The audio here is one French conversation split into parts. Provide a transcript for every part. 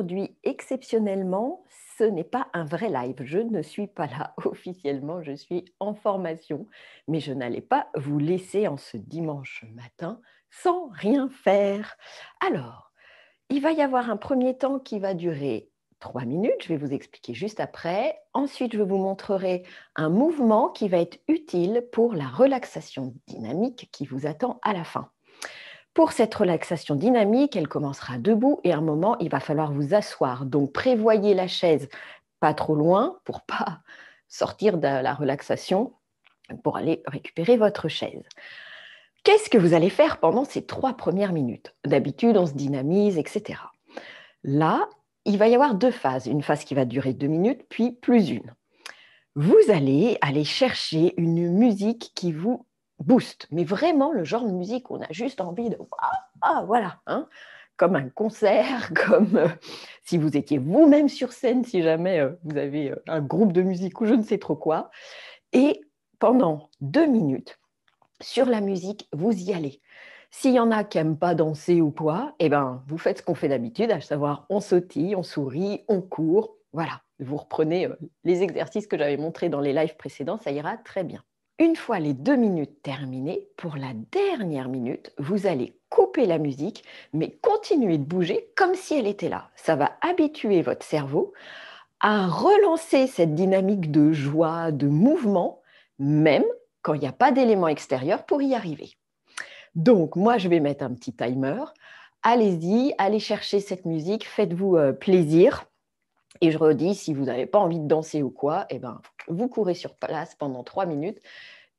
aujourd'hui, exceptionnellement, ce n'est pas un vrai live. Je ne suis pas là officiellement, je suis en formation, mais je n'allais pas vous laisser en ce dimanche matin sans rien faire. Alors, il va y avoir un premier temps qui va durer 3 minutes, je vais vous expliquer juste après. Ensuite, je vous montrerai un mouvement qui va être utile pour la relaxation dynamique qui vous attend à la fin. Pour cette relaxation dynamique, elle commencera debout et à un moment, il va falloir vous asseoir. Donc, prévoyez la chaise pas trop loin pour ne pas sortir de la relaxation pour aller récupérer votre chaise. Qu'est-ce que vous allez faire pendant ces 3 premières minutes? D'habitude, on se dynamise, etc. Là, il va y avoir 2 phases. Une phase qui va durer 2 minutes, puis plus une. Vous allez aller chercher une musique qui vous booste, mais vraiment le genre de musique où on a juste envie de voilà, hein, comme un concert, comme si vous étiez vous-même sur scène, si jamais vous avez un groupe de musique ou je ne sais trop quoi. Et pendant 2 minutes, sur la musique, vous y allez. S'il y en a qui n'aiment pas danser ou quoi, eh ben, vous faites ce qu'on fait d'habitude, à savoir on sautille, on sourit, on court. Voilà, vous reprenez les exercices que j'avais montrés dans les lives précédents, ça ira très bien. Une fois les 2 minutes terminées, pour la dernière minute, vous allez couper la musique, mais continuer de bouger comme si elle était là. Ça va habituer votre cerveau à relancer cette dynamique de joie, de mouvement, même quand il n'y a pas d'éléments extérieurs pour y arriver. Donc, moi, je vais mettre un petit timer. Allez-y, allez chercher cette musique, faites-vous plaisir. Et je redis, si vous n'avez pas envie de danser ou quoi, eh ben, vous courez sur place pendant 3 minutes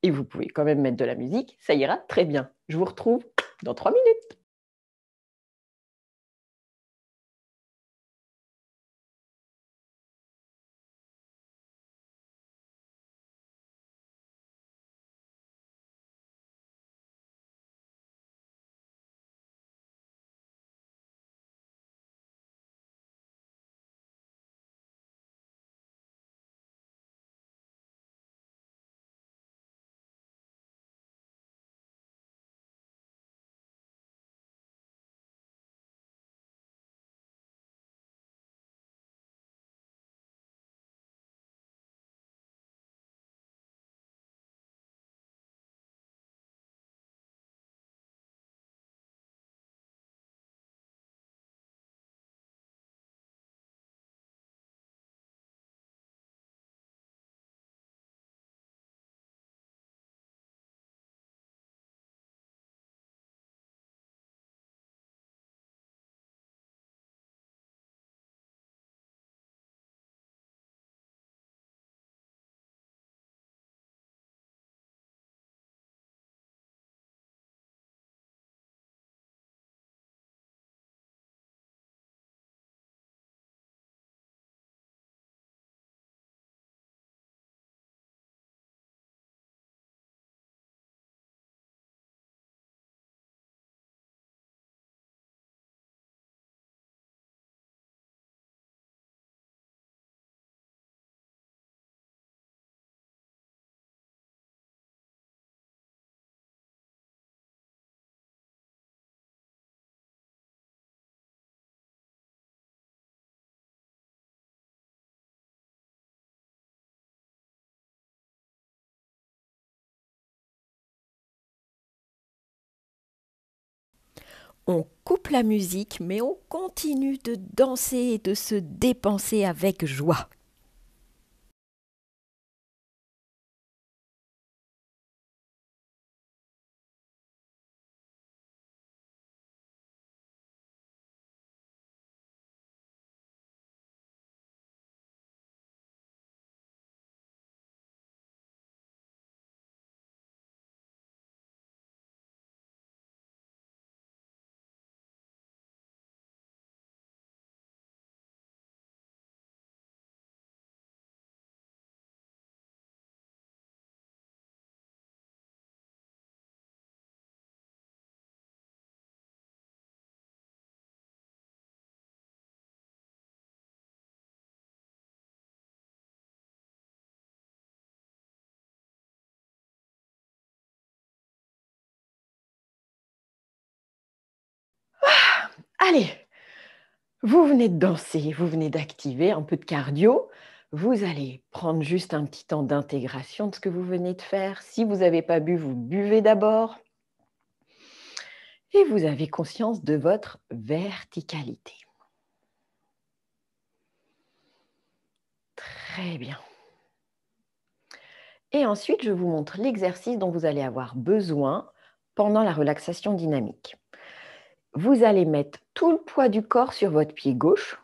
et vous pouvez quand même mettre de la musique, ça ira très bien. Je vous retrouve dans 3 minutes. On coupe la musique, mais on continue de danser et de se dépenser avec joie. Allez, Vous venez de danser, vous venez d'activer un peu de cardio. Vous allez prendre juste un petit temps d'intégration de ce que vous venez de faire. Si vous n'avez pas bu, vous buvez d'abord. Et vous avez conscience de votre verticalité. Très bien. Et ensuite, je vous montre l'exercice dont vous allez avoir besoin pendant la relaxation dynamique. Vous allez mettre tout le poids du corps sur votre pied gauche.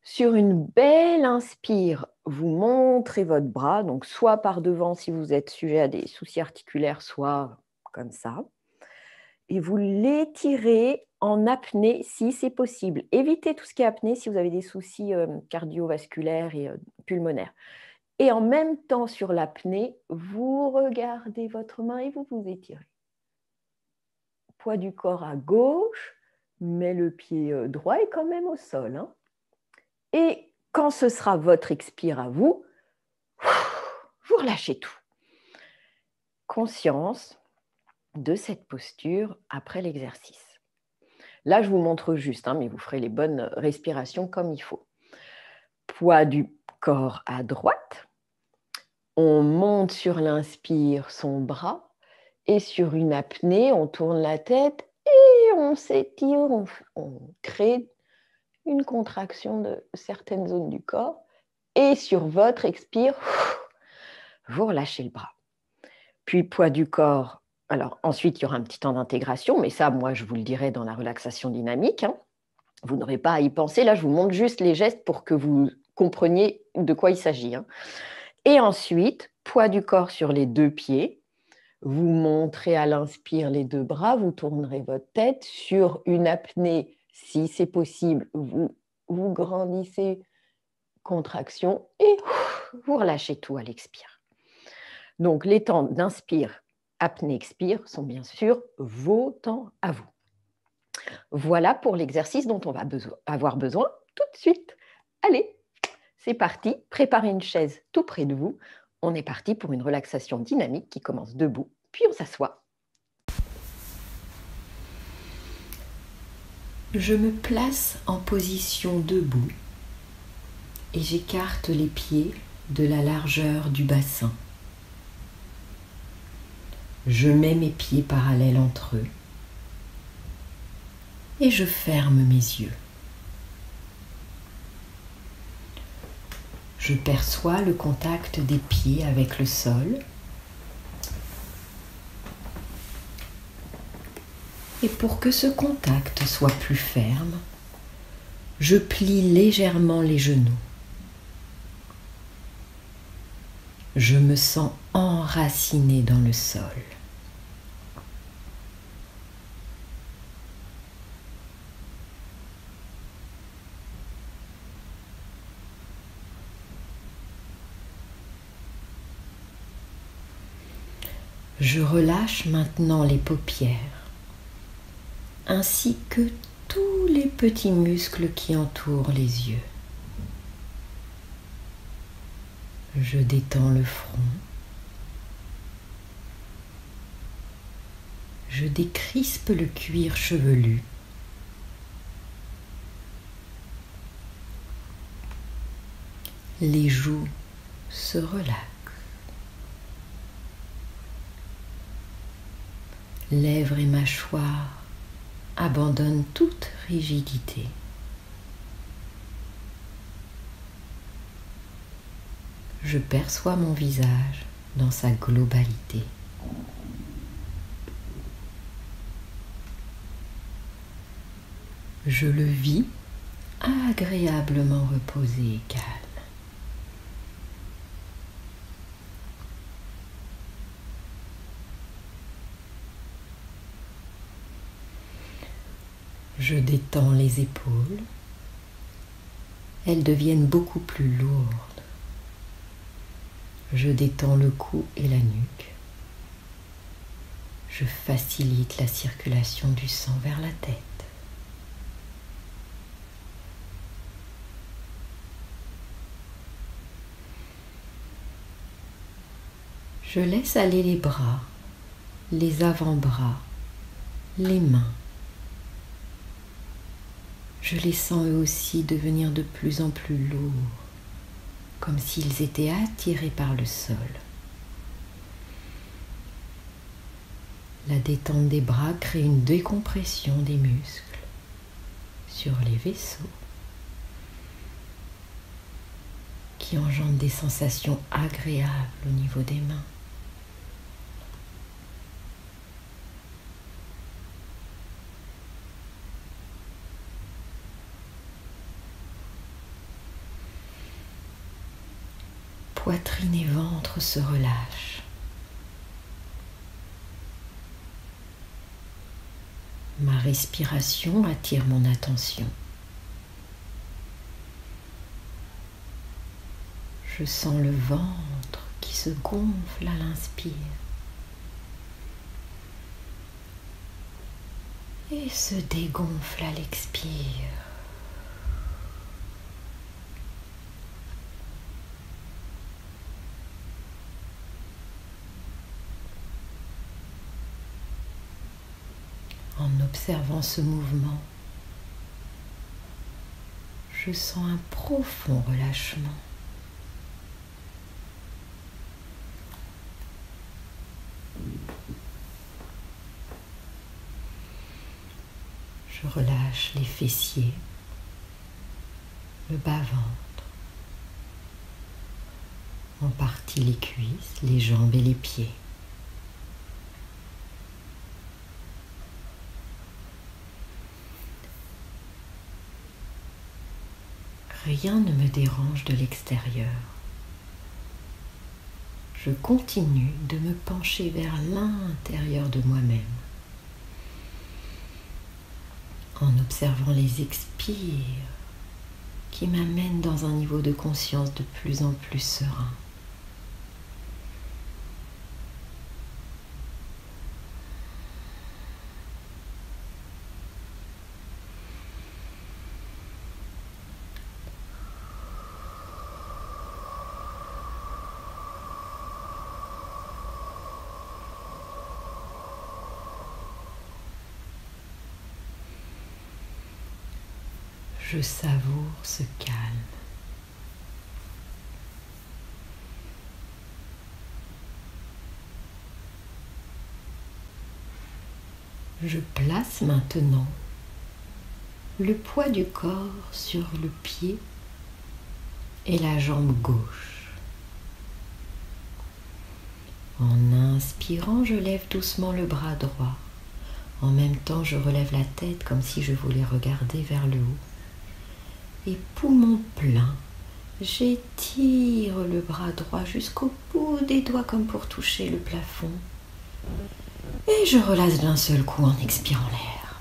Sur une belle inspire, vous montrez votre bras, donc soit par devant si vous êtes sujet à des soucis articulaires, soit comme ça. Et vous l'étirez en apnée si c'est possible. Évitez tout ce qui est apnée si vous avez des soucis cardiovasculaires et pulmonaires. Et en même temps, sur l'apnée, vous regardez votre main et vous vous étirez. Poids du corps à gauche, mais le pied droit est quand même au sol. Hein. Et quand ce sera votre expire à vous, vous relâchez tout. Conscience de cette posture après l'exercice. Là, je vous montre juste, hein, mais vous ferez les bonnes respirations comme il faut. Poids du corps à droite. On monte sur l'inspire son bras et sur une apnée, on tourne la tête et on s'étire, on crée une contraction de certaines zones du corps. Et sur votre expire, vous relâchez le bras. Puis poids du corps. Alors ensuite, il y aura un petit temps d'intégration, mais ça, moi, je vous le dirai dans la relaxation dynamique. Hein. Vous n'aurez pas à y penser. Là, je vous montre juste les gestes pour que vous compreniez de quoi il s'agit. Hein. Et ensuite, poids du corps sur les deux pieds. Vous montrez à l'inspire les deux bras, vous tournerez votre tête sur une apnée, si c'est possible, vous grandissez, contraction, et vous relâchez tout à l'expire. Donc, les temps d'inspire, apnée, expire sont bien sûr vos temps à vous. Voilà pour l'exercice dont on va avoir besoin tout de suite. Allez, c'est parti. Préparez une chaise tout près de vous. On est parti pour une relaxation dynamique qui commence debout, puis on s'assoit. Je me place en position debout et j'écarte les pieds de la largeur du bassin. Je mets mes pieds parallèles entre eux et je ferme mes yeux. Je perçois le contact des pieds avec le sol et pour que ce contact soit plus ferme, je plie légèrement les genoux. Je me sens enraciné dans le sol. Je relâche maintenant les paupières, ainsi que tous les petits muscles qui entourent les yeux. Je détends le front. Je décrispe le cuir chevelu. Les joues se relaxent. Lèvres et mâchoires abandonnent toute rigidité. Je perçois mon visage dans sa globalité. Je le vis agréablement reposé et calme. Je détends les épaules. Elles deviennent beaucoup plus lourdes. Je détends le cou et la nuque. Je facilite la circulation du sang vers la tête. Je laisse aller les bras, les avant-bras, les mains. Je les sens eux aussi devenir de plus en plus lourds, comme s'ils étaient attirés par le sol. La détente des bras crée une décompression des muscles sur les vaisseaux qui engendre des sensations agréables au niveau des mains. Poitrine et ventre se relâchent. Ma respiration attire mon attention. Je sens le ventre qui se gonfle à l'inspire et se dégonfle à l'expire. En observant ce mouvement, je sens un profond relâchement. Je relâche les fessiers, le bas-ventre, en partie les cuisses, les jambes et les pieds. Rien ne me dérange de l'extérieur. Je continue de me pencher vers l'intérieur de moi-même, en observant les expires qui m'amènent dans un niveau de conscience de plus en plus serein. Je savoure ce calme. Je place maintenant le poids du corps sur le pied et la jambe gauche. En inspirant, je lève doucement le bras droit. En même temps, je relève la tête comme si je voulais regarder vers le haut. Et poumon plein, j'étire le bras droit jusqu'au bout des doigts comme pour toucher le plafond. Et je relâche d'un seul coup en expirant l'air.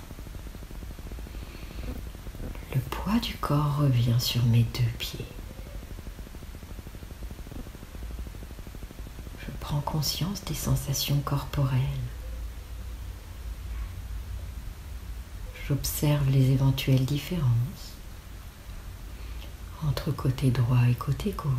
Le poids du corps revient sur mes deux pieds. Je prends conscience des sensations corporelles. J'observe les éventuelles différences entre côté droit et côté gauche.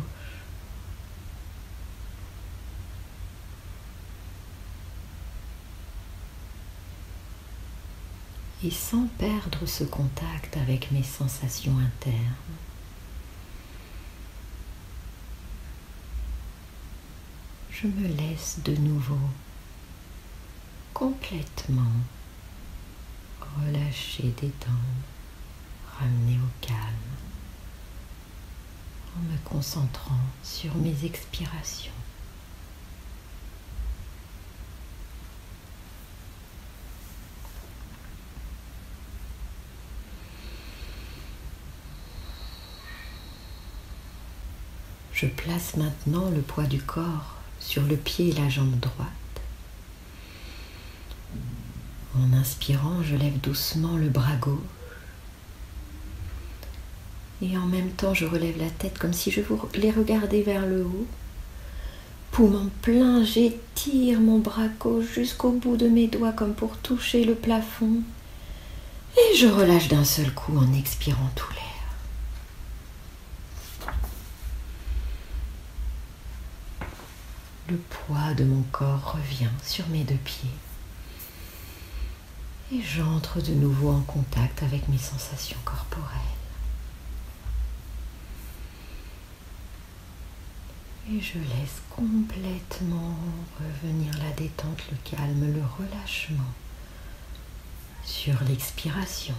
Et sans perdre ce contact avec mes sensations internes, je me laisse de nouveau complètement relâcher, détendre, ramener au calme, en me concentrant sur mes expirations. Je place maintenant le poids du corps sur le pied et la jambe droite. En inspirant, je lève doucement le bras gauche. Et en même temps, je relève la tête comme si je voulais regarder vers le haut. Poumon plein, j'étire mon bras gauche jusqu'au bout de mes doigts comme pour toucher le plafond. Et je relâche d'un seul coup en expirant tout l'air. Le poids de mon corps revient sur mes deux pieds. Et j'entre de nouveau en contact avec mes sensations corporelles. Et je laisse complètement revenir la détente, le calme, le relâchement sur l'expiration.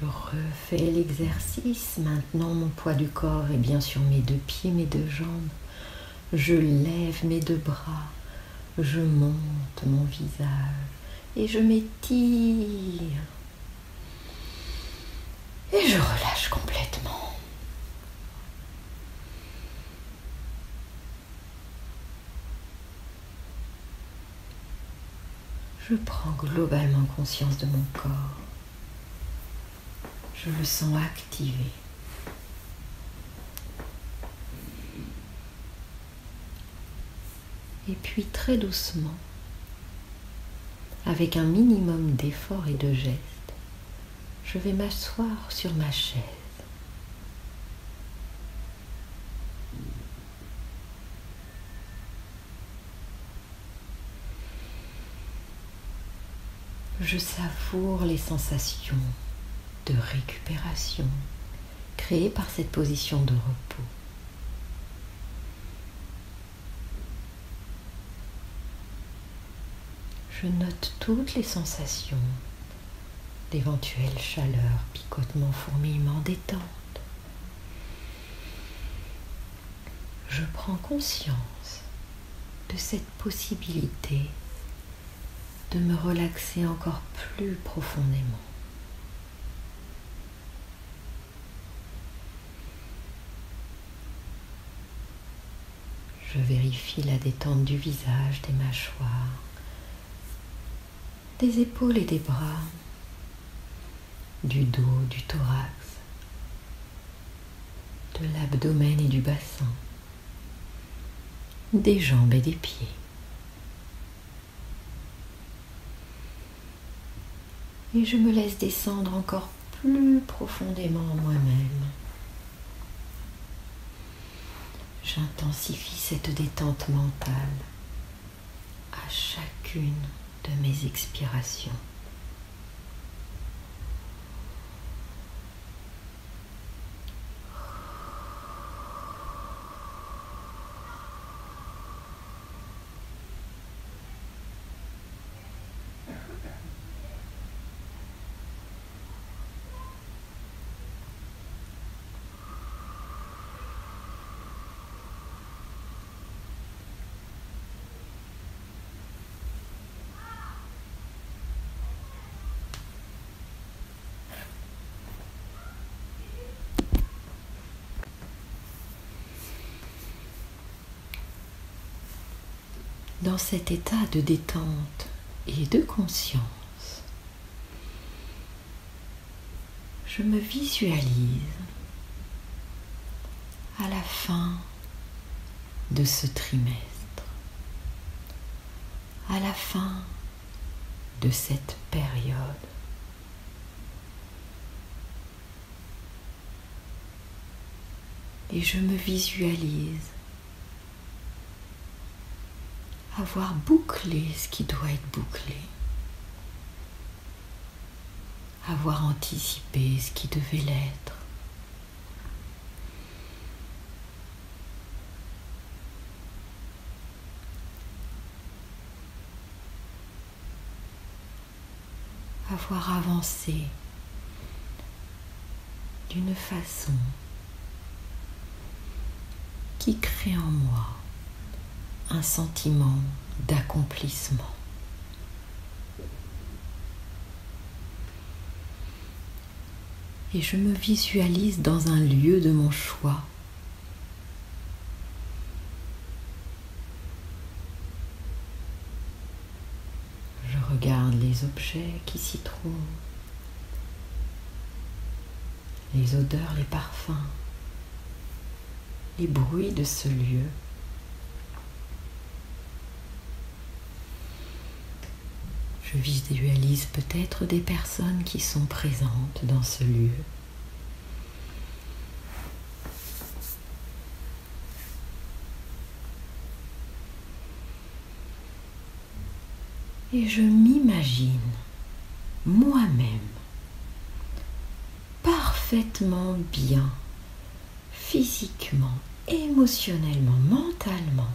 Je refais l'exercice. Maintenant, mon poids du corps est bien sur mes 2 pieds, mes 2 jambes. Je lève mes 2 bras. Je monte mon visage et je m'étire. Et je relâche complètement. Je prends globalement conscience de mon corps. Je le sens activé. Et puis très doucement, avec un minimum d'effort et de gestes, je vais m'asseoir sur ma chaise. Je savoure les sensations de récupération créées par cette position de repos. Je note toutes les sensations d'éventuelle chaleur, picotement, fourmillement, détente. Je prends conscience de cette possibilité de me relaxer encore plus profondément. Je vérifie la détente du visage, des mâchoires, des épaules et des bras, du dos, du thorax, de l'abdomen et du bassin, des jambes et des pieds. Et je me laisse descendre encore plus profondément en moi-même. J'intensifie cette détente mentale à chacune de mes expirations. Dans cet état de détente et de conscience, je me visualise à la fin de ce trimestre, à la fin de cette période. Et je me visualise avoir bouclé ce qui doit être bouclé, avoir anticipé ce qui devait l'être, avoir avancé d'une façon qui crée en moi un sentiment d'accomplissement. Et je me visualise dans un lieu de mon choix. Je regarde les objets qui s'y trouvent, les odeurs, les parfums, les bruits de ce lieu. Je visualise peut-être des personnes qui sont présentes dans ce lieu. Et je m'imagine moi-même parfaitement bien, physiquement, émotionnellement, mentalement.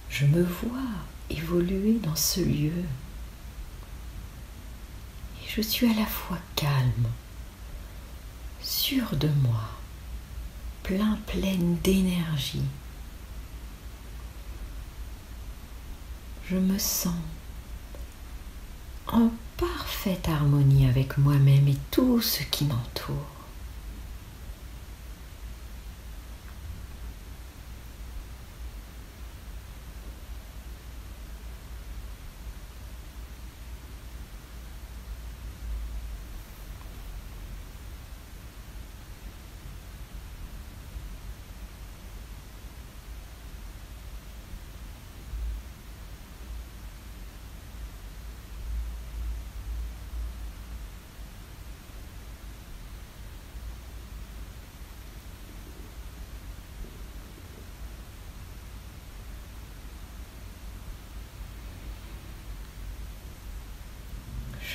Je me vois évoluer dans ce lieu et je suis à la fois calme, sûre de moi, pleine d'énergie. Je me sens en parfaite harmonie avec moi-même et tout ce qui m'entoure.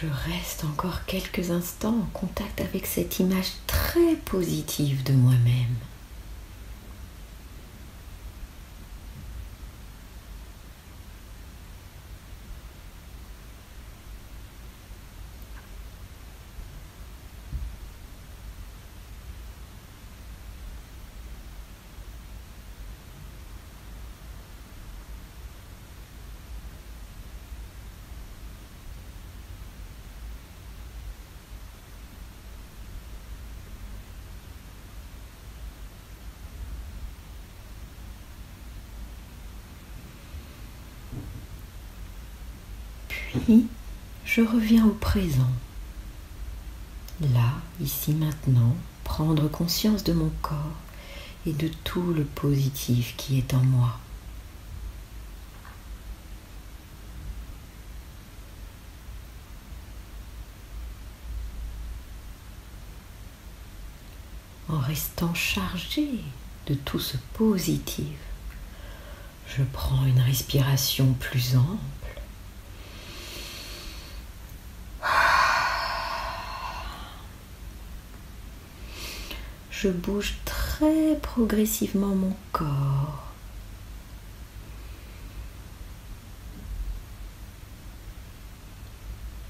Je reste encore quelques instants en contact avec cette image très positive de moi-même. Puis, je reviens au présent. Là, ici, maintenant, prendre conscience de mon corps et de tout le positif qui est en moi. En restant chargé de tout ce positif, je prends une respiration plus ample. Je bouge très progressivement mon corps.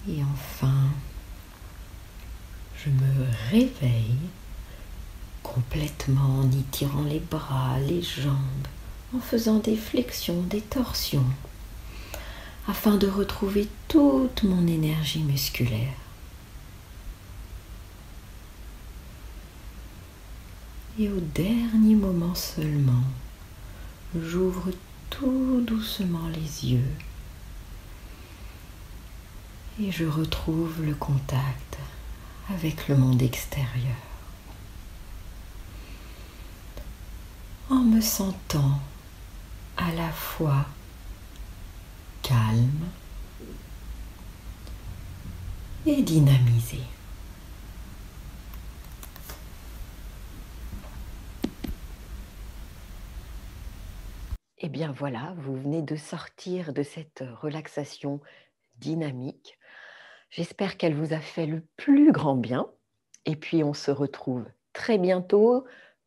Et enfin, je me réveille complètement en étirant les bras, les jambes, en faisant des flexions, des torsions, afin de retrouver toute mon énergie musculaire. Et au dernier moment seulement, j'ouvre tout doucement les yeux et je retrouve le contact avec le monde extérieur. En me sentant à la fois calme et dynamisé. Eh bien voilà, vous venez de sortir de cette relaxation dynamique. J'espère qu'elle vous a fait le plus grand bien. Et puis on se retrouve très bientôt.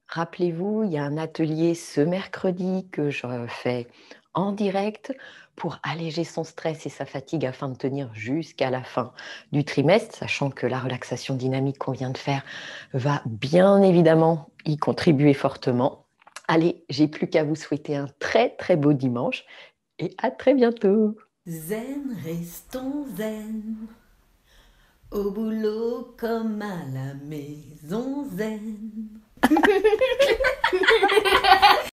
Rappelez-vous, il y a un atelier ce mercredi que je fais en direct pour alléger son stress et sa fatigue afin de tenir jusqu'à la fin du trimestre, sachant que la relaxation dynamique qu'on vient de faire va bien évidemment y contribuer fortement. Allez, j'ai plus qu'à vous souhaiter un très très beau dimanche et à très bientôt. Zen, restons zen, au boulot comme à la maison zen.